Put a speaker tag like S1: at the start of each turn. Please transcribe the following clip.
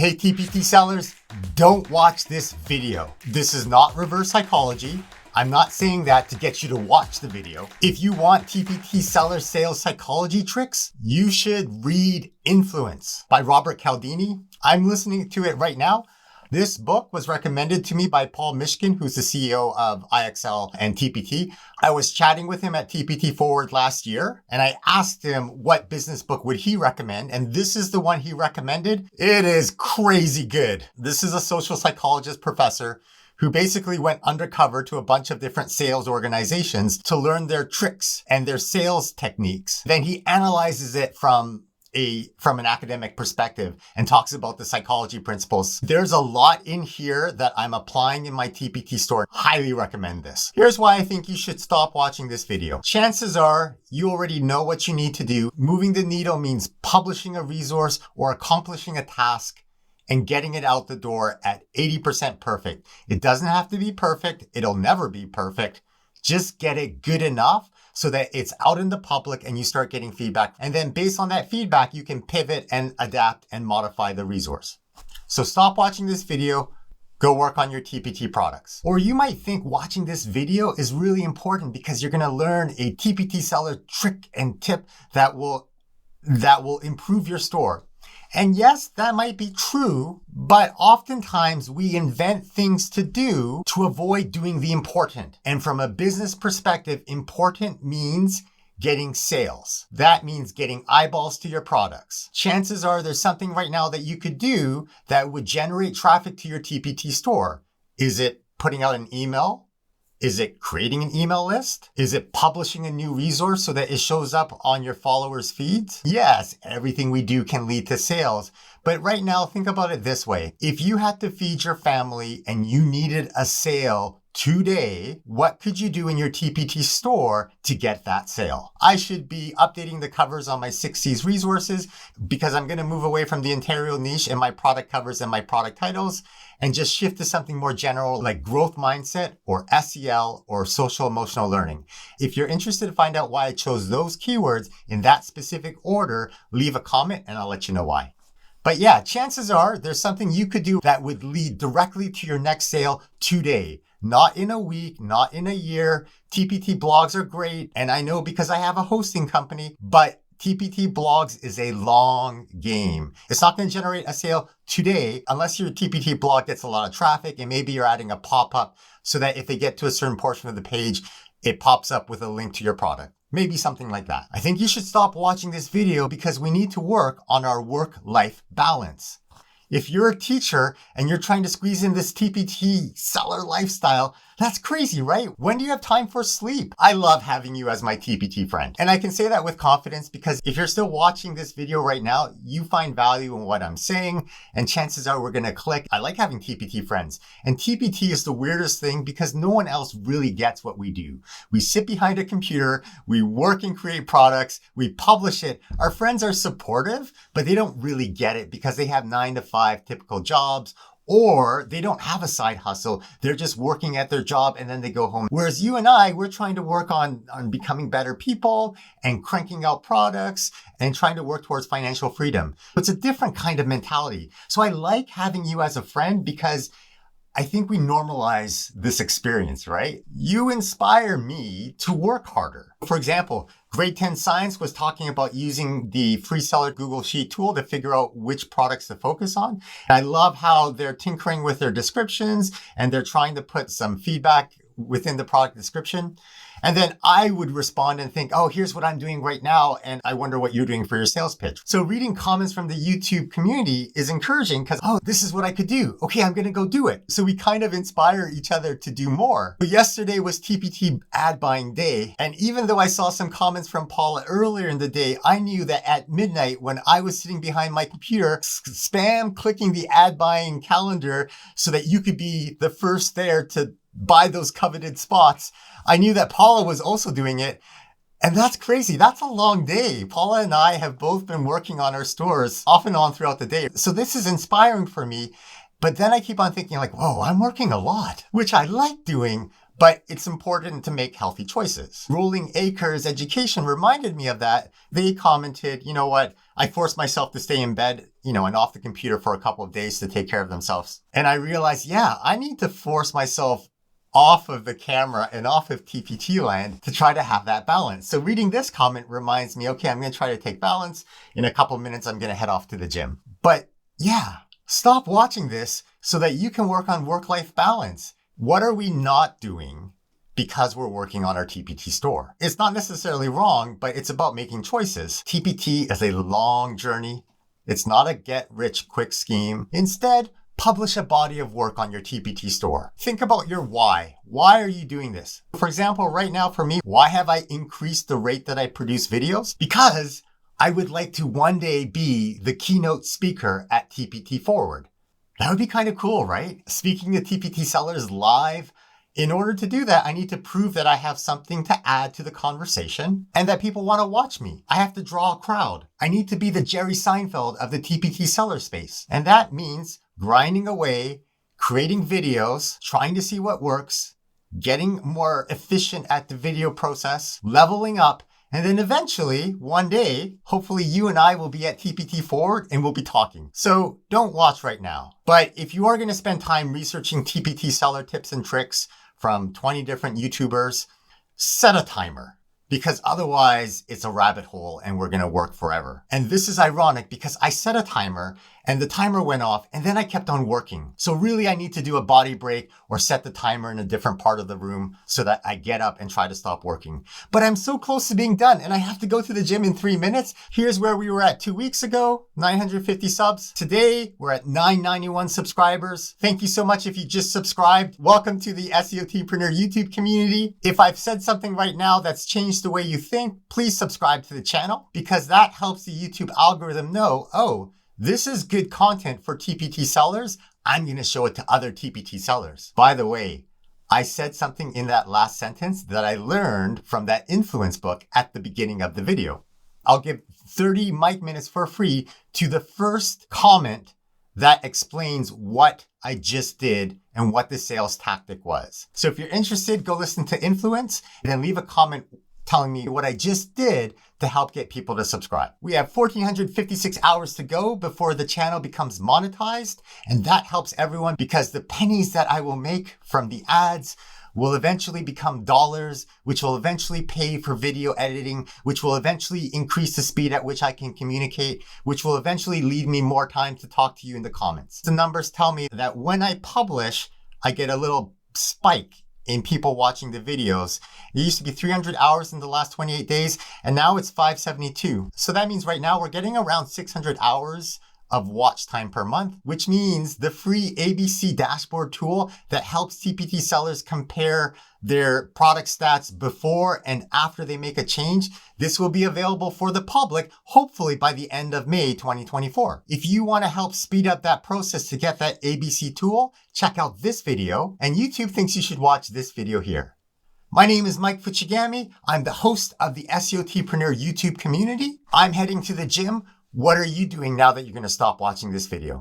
S1: Hey TPT sellers, don't watch this video. This is not reverse psychology. I'm not saying that to get you to watch the video. If you want TPT seller sales psychology tricks, you should read Influence by Robert Cialdini. I'm listening to it right now. This book was recommended to me by Paul Mishkin, who's the CEO of IXL and TPT. I was chatting with him at TPT Forward last year, and I asked him what business book would he recommend, and this is the one he recommended. It is crazy good. This is a social psychologist professor who basically went undercover to a bunch of different sales organizations to learn their tricks and their sales techniques. Then he analyzes it from an academic perspective and talks about the psychology principles. There's a lot in here that I'm applying in my TPT store. Highly recommend this. Here's why I think you should stop watching this video. Chances are you already know what you need to do. Moving the needle means publishing a resource or accomplishing a task and getting it out the door at 80% perfect. It doesn't have to be perfect. It'll never be perfect. Just get it good enough so that it's out in the public and you start getting feedback. And then based on that feedback, you can pivot and adapt and modify the resource. So stop watching this video, go work on your TPT products. Or you might think watching this video is really important because you're gonna learn a TPT seller trick and tip that will improve your store. And yes, that might be true, but oftentimes we invent things to do to avoid doing the important. And from a business perspective, important means getting sales. That means getting eyeballs to your products. Chances are there's something right now that you could do that would generate traffic to your TPT store. Is it putting out an email? Is it creating an email list? Is it publishing a new resource so that it shows up on your followers' feeds? Yes, everything we do can lead to sales. But right now, think about it this way. If you had to feed your family and you needed a sale today, what could you do in your TPT store to get that sale? I should be updating the covers on my 6Cs resources because I'm going to move away from the Ontario niche and my product covers and my product titles and just shift to something more general like growth mindset or SEL or social emotional learning. If you're interested to find out why I chose those keywords in that specific order, leave a comment and I'll let you know why. But yeah, chances are there's something you could do that would lead directly to your next sale today. Not in a week, not in a year. TPT blogs are great. And I know because I have a hosting company, but TPT blogs is a long game. It's not going to generate a sale today unless your TPT blog gets a lot of traffic and maybe you're adding a pop-up so that if they get to a certain portion of the page, it pops up with a link to your product. Maybe something like that. I think you should stop watching this video because we need to work on our work-life balance. If you're a teacher and you're trying to squeeze in this TPT seller lifestyle, that's crazy, right? When do you have time for sleep? I love having you as my TPT friend. And I can say that with confidence because if you're still watching this video right now, you find value in what I'm saying and chances are we're gonna click. I like having TPT friends. And TPT is the weirdest thing because no one else really gets what we do. We sit behind a computer, we work and create products, we publish it. Our friends are supportive, but they don't really get it because they have 9 to 5 typical jobs, or they don't have a side hustle. They're just working at their job and then they go home. Whereas you and I, we're trying to work on becoming better people and cranking out products and trying to work towards financial freedom. It's a different kind of mentality. So I like having you as a friend because I think we normalize this experience, right? You inspire me to work harder. For example, Grade 10 Science was talking about using the free seller Google Sheet tool to figure out which products to focus on. I love how they're tinkering with their descriptions and they're trying to put some feedback within the product description. And then I would respond and think, oh, here's what I'm doing right now. And I wonder what you're doing for your sales pitch. So reading comments from the YouTube community is encouraging because, oh, this is what I could do. Okay, I'm going to go do it. So we kind of inspire each other to do more. But yesterday was TPT ad buying day. And even though I saw some comments from Paula earlier in the day, I knew that at midnight when I was sitting behind my computer, spam clicking the ad buying calendar so that you could be the first there to buy those coveted spots. I knew that Paula was also doing it. And that's crazy. That's a long day. Paula and I have both been working on our stores off and on throughout the day. So this is inspiring for me. But then I keep on thinking like, whoa, I'm working a lot, which I like doing, but it's important to make healthy choices. Rolling Acres Education reminded me of that. They commented, you know what? I forced myself to stay in bed, and off the computer for a couple of days to take care of themselves. And I realized, I need to force myself off of the camera and off of TPT land to try to have that balance. So reading this comment reminds me, okay, I'm going to try to take balance. In a couple of minutes, I'm going to head off to the gym. But stop watching this so that you can work on work-life balance. What are we not doing because we're working on our TPT store? It's not necessarily wrong, but it's about making choices. TPT is a long journey. It's not a get-rich-quick scheme. Instead, publish a body of work on your TPT store. Think about your why. Why are you doing this? For example, right now for me, why have I increased the rate that I produce videos? Because I would like to one day be the keynote speaker at TPT Forward. That would be kind of cool, right? Speaking to TPT sellers live. In order to do that, I need to prove that I have something to add to the conversation and that people want to watch me. I have to draw a crowd. I need to be the Jerry Seinfeld of the TPT seller space. And that means grinding away, creating videos, trying to see what works, getting more efficient at the video process, leveling up, and then eventually, one day, hopefully you and I will be at TPT Forward and we'll be talking. So don't watch right now. But if you are going to spend time researching TPT seller tips and tricks from 20 different YouTubers, set a timer. Because otherwise it's a rabbit hole and we're going to work forever. And this is ironic because I set a timer and the timer went off and then I kept on working. So really I need to do a body break or set the timer in a different part of the room so that I get up and try to stop working. But I'm so close to being done and I have to go to the gym in 3 minutes. Here's where we were at 2 weeks ago, 950 subs. Today we're at 991 subscribers. Thank you so much if you just subscribed. Welcome to the SEOTpreneur YouTube community. If I've said something right now that's changed the way you think, please subscribe to the channel because that helps the YouTube algorithm know, oh, this is good content for TPT sellers. I'm going to show it to other TPT sellers. By the way, I said something in that last sentence that I learned from that influence book at the beginning of the video. I'll give 30 mic minutes for free to the first comment that explains what I just did and what the sales tactic was. So if you're interested, go listen to Influence and then leave a comment telling me what I just did to help get people to subscribe. We have 1,456 hours to go before the channel becomes monetized. And that helps everyone because the pennies that I will make from the ads will eventually become dollars, which will eventually pay for video editing, which will eventually increase the speed at which I can communicate, which will eventually leave me more time to talk to you in the comments. The numbers tell me that when I publish, I get a little spike in people watching the videos. It used to be 300 hours in the last 28 days, and now it's 572. So that means right now we're getting around 600 hours of watch time per month, which means the free ABC dashboard tool that helps TPT sellers compare their product stats before and after they make a change. This will be available for the public, hopefully by the end of May 2024. If you want to help speed up that process to get that ABC tool, check out this video, and YouTube thinks you should watch this video here. My name is Mike Fuchigami. I'm the host of the SEOTpreneur YouTube community. I'm heading to the gym. What are you doing now that you're going to stop watching this video?